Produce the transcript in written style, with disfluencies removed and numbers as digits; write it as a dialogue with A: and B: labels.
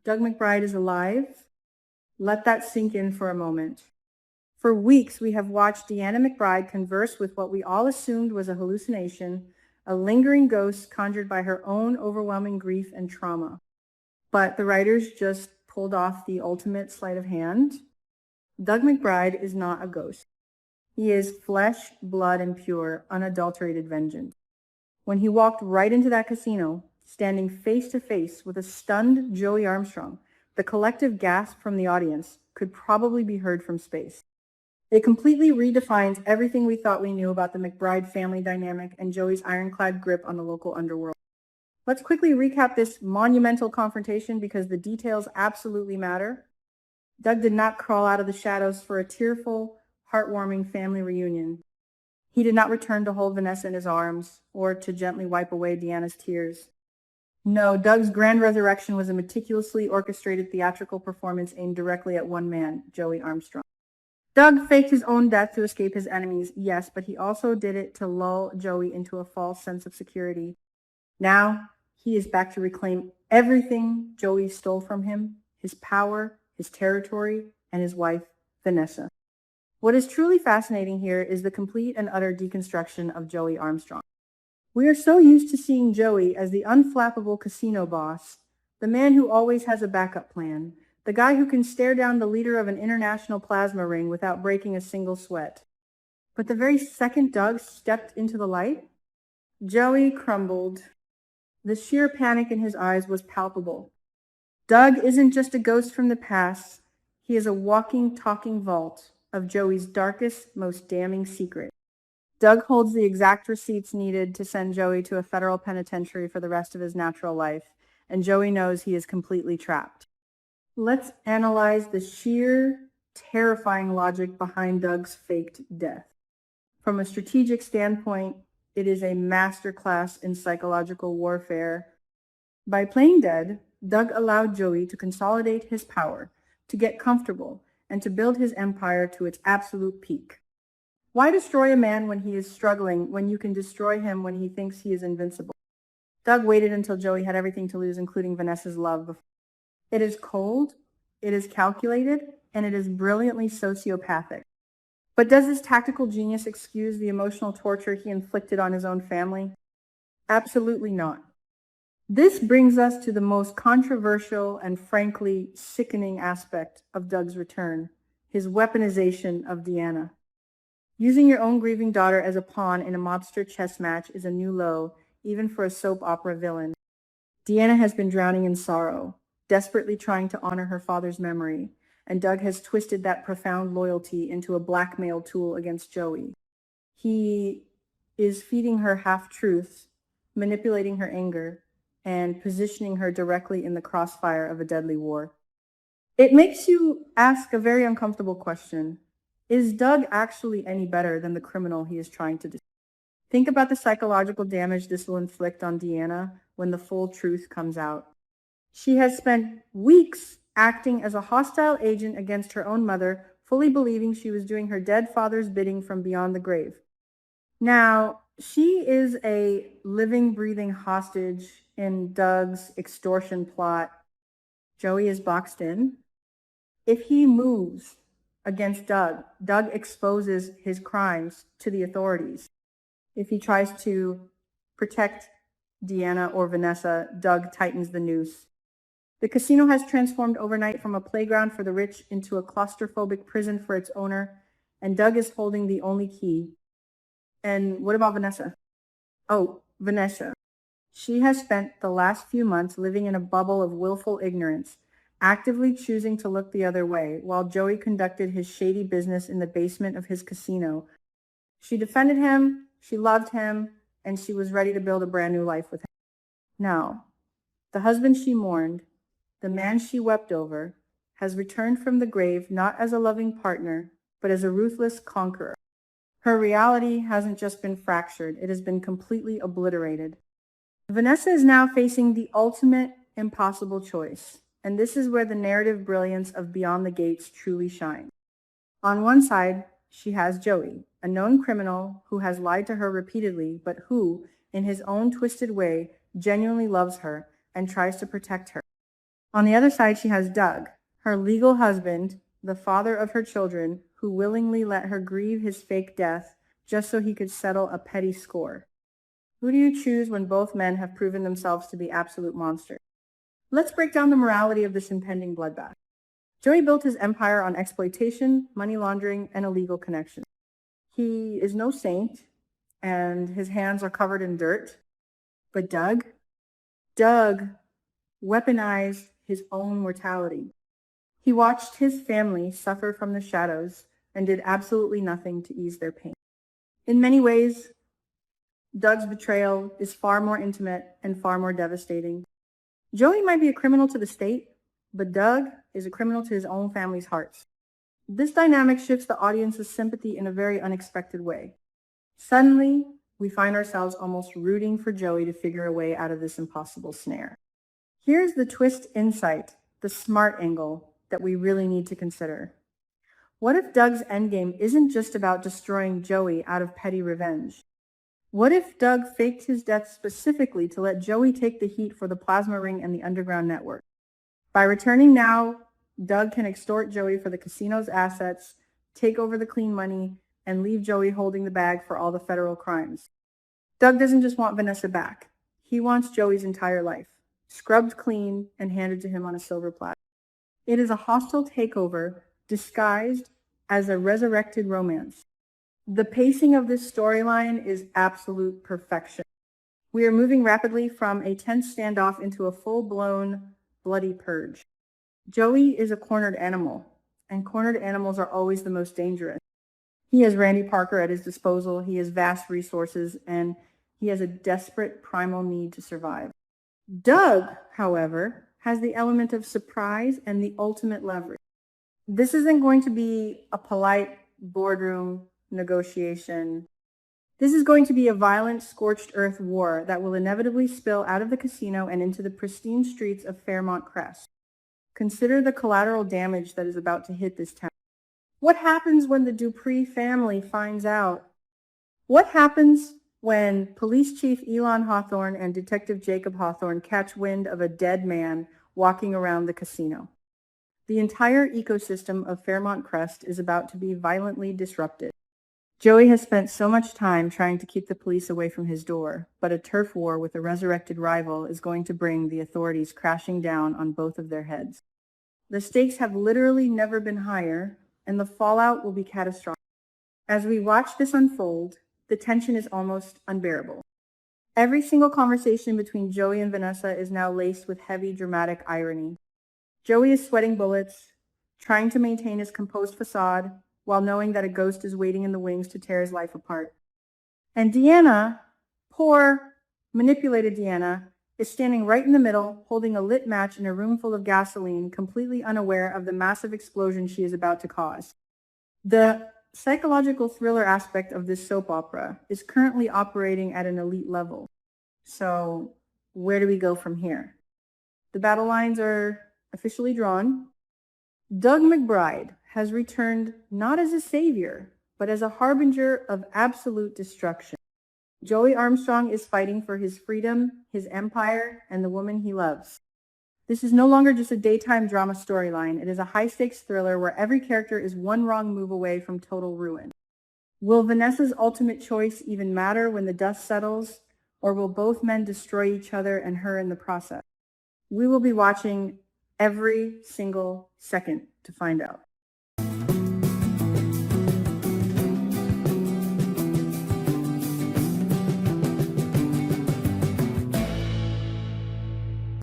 A: Doug McBride is alive? Let that sink in for a moment. For weeks, we have watched Deanna McBride converse with what we all assumed was a hallucination, a lingering ghost conjured by her own overwhelming grief and trauma. But the writers just pulled off the ultimate sleight of hand. Doug McBride is not a ghost. He is flesh, blood, and pure, unadulterated vengeance. When he walked right into that casino, standing face to face with a stunned Joey Armstrong, the collective gasp from the audience could probably be heard from space. It completely redefines everything we thought we knew about the McBride family dynamic and Joey's ironclad grip on the local underworld. Let's quickly recap this monumental confrontation because the details absolutely matter. Doug did not crawl out of the shadows for a tearful, heartwarming family reunion. He did not return to hold Vanessa in his arms or to gently wipe away Deanna's tears. No, Doug's grand resurrection was a meticulously orchestrated theatrical performance aimed directly at one man, Joey Armstrong. Doug faked his own death to escape his enemies, yes, but he also did it to lull Joey into a false sense of security. Now, he is back to reclaim everything Joey stole from him, his power, his territory, and his wife, Vanessa. What is truly fascinating here is the complete and utter deconstruction of Joey Armstrong. We are so used to seeing Joey as the unflappable casino boss, the man who always has a backup plan, the guy who can stare down the leader of an international plasma ring without breaking a single sweat. But the very second Doug stepped into the light, Joey crumbled. The sheer panic in his eyes was palpable. Doug isn't just a ghost from the past. He is a walking, talking vault of Joey's darkest, most damning secret. Doug holds the exact receipts needed to send Joey to a federal penitentiary for the rest of his natural life, and Joey knows he is completely trapped. Let's analyze the sheer, terrifying logic behind Doug's faked death. From a strategic standpoint, it is a masterclass in psychological warfare. By playing dead, Doug allowed Joey to consolidate his power, to get comfortable, and to build his empire to its absolute peak. Why destroy a man when he is struggling, when you can destroy him when he thinks he is invincible? Doug waited until Joey had everything to lose, including Vanessa's love. It is cold, it is calculated, and it is brilliantly sociopathic. But does this tactical genius excuse the emotional torture he inflicted on his own family? Absolutely not. This brings us to the most controversial and frankly sickening aspect of Doug's return, his weaponization of Deanna. Using your own grieving daughter as a pawn in a mobster chess match is a new low, even for a soap opera villain. Deanna has been drowning in sorrow, desperately trying to honor her father's memory, and Doug has twisted that profound loyalty into a blackmail tool against Joey. He is feeding her half-truths, manipulating her anger, and positioning her directly in the crossfire of a deadly war. It makes you ask a very uncomfortable question. Is Doug actually any better than the criminal he is trying to destroy? Think about the psychological damage this will inflict on Deanna when the full truth comes out. She has spent weeks acting as a hostile agent against her own mother, fully believing she was doing her dead father's bidding from beyond the grave. Now, she is a living, breathing hostage in Doug's extortion plot. Joey is boxed in. If he moves against Doug, Doug exposes his crimes to the authorities. If he tries to protect Deanna or Vanessa, Doug tightens the noose. The casino has transformed overnight from a playground for the rich into a claustrophobic prison for its owner, and Doug is holding the only key. And what about Vanessa? Oh, Vanessa. She has spent the last few months living in a bubble of willful ignorance, actively choosing to look the other way, while Joey conducted his shady business in the basement of his casino. She defended him, she loved him, and she was ready to build a brand new life with him. Now, the husband she mourned, the man she wept over, has returned from the grave not as a loving partner, but as a ruthless conqueror. Her reality hasn't just been fractured, it has been completely obliterated. Vanessa is now facing the ultimate impossible choice, and this is where the narrative brilliance of Beyond the Gates truly shines. On one side, she has Joey, a known criminal who has lied to her repeatedly, but who, in his own twisted way, genuinely loves her and tries to protect her. On the other side, she has Doug, her legal husband, the father of her children, who willingly let her grieve his fake death just so he could settle a petty score. Who do you choose when both men have proven themselves to be absolute monsters? Let's break down the morality of this impending bloodbath. Joey built his empire on exploitation, money laundering, and illegal connections. He is no saint, and his hands are covered in dirt. But Doug weaponized his own mortality. He watched his family suffer from the shadows and did absolutely nothing to ease their pain. In many ways, Doug's betrayal is far more intimate and far more devastating. Joey might be a criminal to the state, but Doug is a criminal to his own family's hearts. This dynamic shifts the audience's sympathy in a very unexpected way. Suddenly, we find ourselves almost rooting for Joey to figure a way out of this impossible snare. Here's the twist insight, the smart angle that we really need to consider. What if Doug's endgame isn't just about destroying Joey out of petty revenge? What if Doug faked his death specifically to let Joey take the heat for the plasma ring and the underground network? By returning now, Doug can extort Joey for the casino's assets, take over the clean money, and leave Joey holding the bag for all the federal crimes. Doug doesn't just want Vanessa back. He wants Joey's entire life, scrubbed clean and handed to him on a silver platter. It is a hostile takeover disguised as a resurrected romance. The pacing of this storyline is absolute perfection. We are moving rapidly from a tense standoff into a full-blown bloody purge. Joey is a cornered animal, and cornered animals are always the most dangerous. He has Randy Parker at his disposal, he has vast resources, and he has a desperate primal need to survive. Doug, however, has the element of surprise and the ultimate leverage. This isn't going to be a polite boardroom negotiation. This is going to be a violent, scorched earth war that will inevitably spill out of the casino and into the pristine streets of Fairmont Crest. Consider the collateral damage that is about to hit this town. What happens when the Dupree family finds out? What happens when Police Chief Elon Hawthorne and Detective Jacob Hawthorne catch wind of a dead man walking around the casino? The entire ecosystem of Fairmont Crest is about to be violently disrupted. Joey has spent so much time trying to keep the police away from his door, but a turf war with a resurrected rival is going to bring the authorities crashing down on both of their heads. The stakes have literally never been higher, and the fallout will be catastrophic. As we watch this unfold, the tension is almost unbearable. Every single conversation between Joey and Vanessa is now laced with heavy, dramatic irony. Joey is sweating bullets, trying to maintain his composed facade, while knowing that a ghost is waiting in the wings to tear his life apart. And Deanna, poor, manipulated Deanna, is standing right in the middle, holding a lit match in a room full of gasoline, completely unaware of the massive explosion she is about to cause. The psychological thriller aspect of this soap opera is currently operating at an elite level. So where do we go from here? The battle lines are officially drawn. Doug McBride has returned not as a savior, but as a harbinger of absolute destruction. Joey Armstrong is fighting for his freedom, his empire, and the woman he loves. This is no longer just a daytime drama storyline. It is a high-stakes thriller where every character is one wrong move away from total ruin. Will Vanessa's ultimate choice even matter when the dust settles, or will both men destroy each other and her in the process? We will be watching every single second to find out.